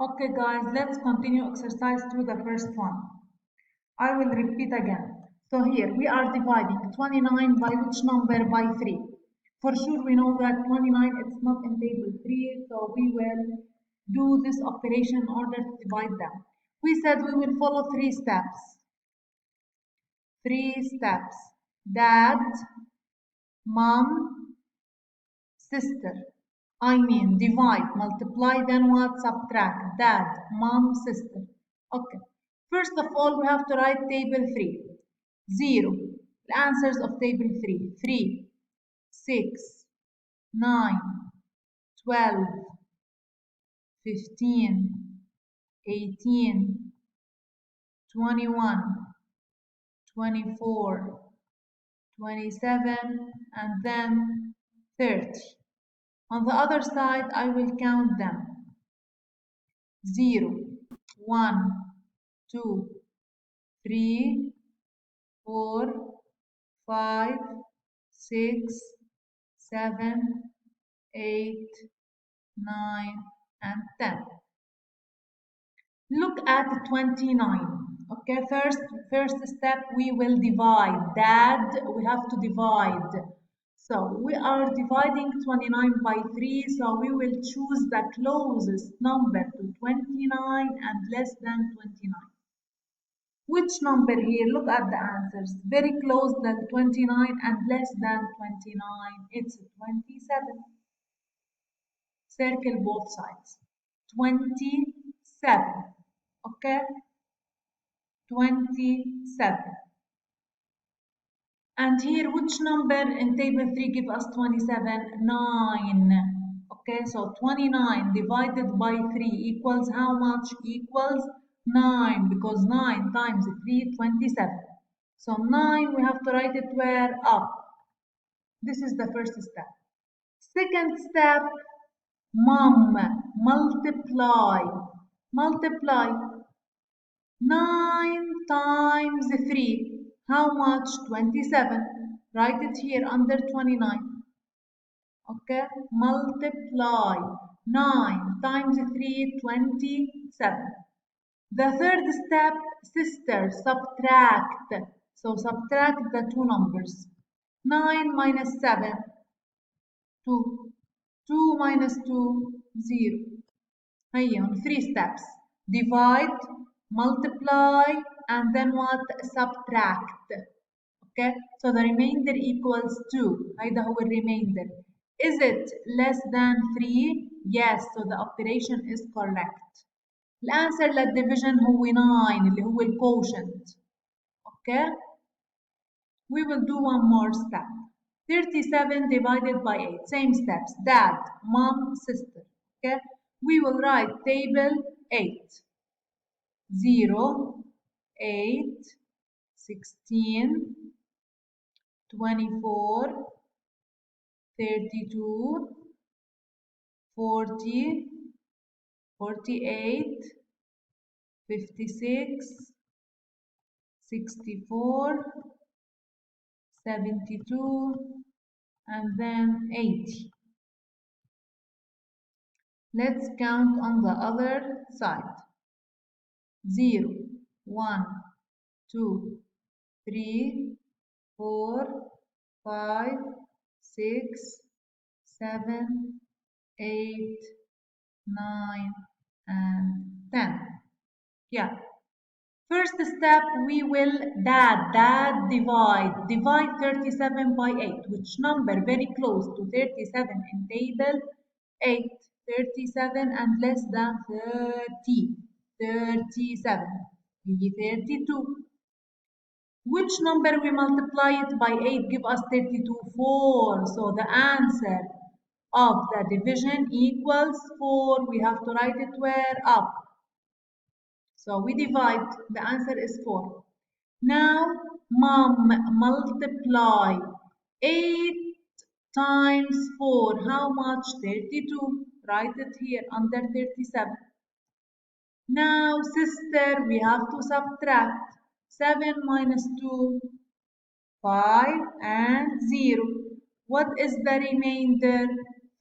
Okay guys, let's continue exercise 2, the first one. I will repeat again. So here we are dividing 29 by which number? By 3. For sure we know that 29 is not in table 3, so we will do this operation in order to divide them. We said we will follow 3 steps. 3 steps. Dad, mom, sister. I mean divide, multiply, then what? Subtract. Dad, mom, sister. Okay. First of all, we have to write table 3. 0. The answers of table 3. 3, 6, 9, 12, 15, 18, 21, 24, 27, and then 30. On the other side, I will count them. 0, 1, 2, 3, 4, 5, 6, 7, 8, 9, and 10. Look at 29. Okay, first step we will divide. Dad, we have to divide. So we are dividing 29 by 3, so we will choose the closest number to 29 and less than 29. Which number here? Look at the answers. Very close than 29 and less than 29. It's 27. Circle both sides. 27. Okay? 27. And here, which number in table 3 give us 27? 9. Okay, so 29 divided by 3 equals how much? Equals 9, because 9 times 3, 27. So 9, we have to write it where? Up. This is the first step. Second step, mom, multiply. Multiply. 9 times 3. How much? 27. Write it here under 29. Okay? Multiply. 9 times 3, 27. The third step, sister, subtract. So subtract the two numbers. 9 minus 7, 2. 2 minus 2, 0. Here on 3 steps. Divide, multiply, and then what? Subtract. Okay, so the remainder equals 2. هيدا هو remainder. Is it less than 3? Yes, so the operation is correct. الانسر للdivision هو 9 اللي هو الquotient. Okay, we will do one more step. 37 divided by 8. Same steps. Dad, mom, sister. Okay, we will write table 8. 0, 8, 16, 24, 32, 40, 48, 56, 64, 72, and then 80. Let's count on the other side. 0, 1, 2, 3, 4, 5, 6, 7, 8, 9, and 10. Yeah. First step, we will divide. Divide 37 by 8. Which number? Very close to 37 in table 8. 37 and less than 30. 37. 32. Which number we multiply it by 8 give us 32? 4. So the answer of the division equals 4. We have to write it where? Up. So we divide. The answer is 4. Now, mom, multiply 8 times 4. How much? 32. Write it here under 37. Now, sister, we have to subtract. 7 minus 2, 5, and 0. What is the remainder?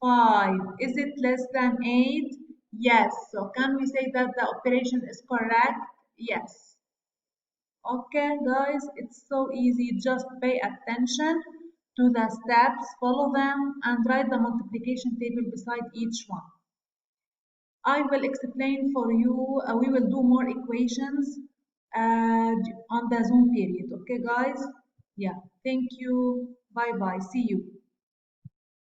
5. Is it less than 8? Yes. So can we say that the operation is correct? Yes. Okay, guys, it's so easy. Just pay attention to the steps, follow them, and write the multiplication table beside each one. I will explain for you. We will do more equations on the Zoom period. Okay, guys? Yeah. Thank you. Bye bye. See you.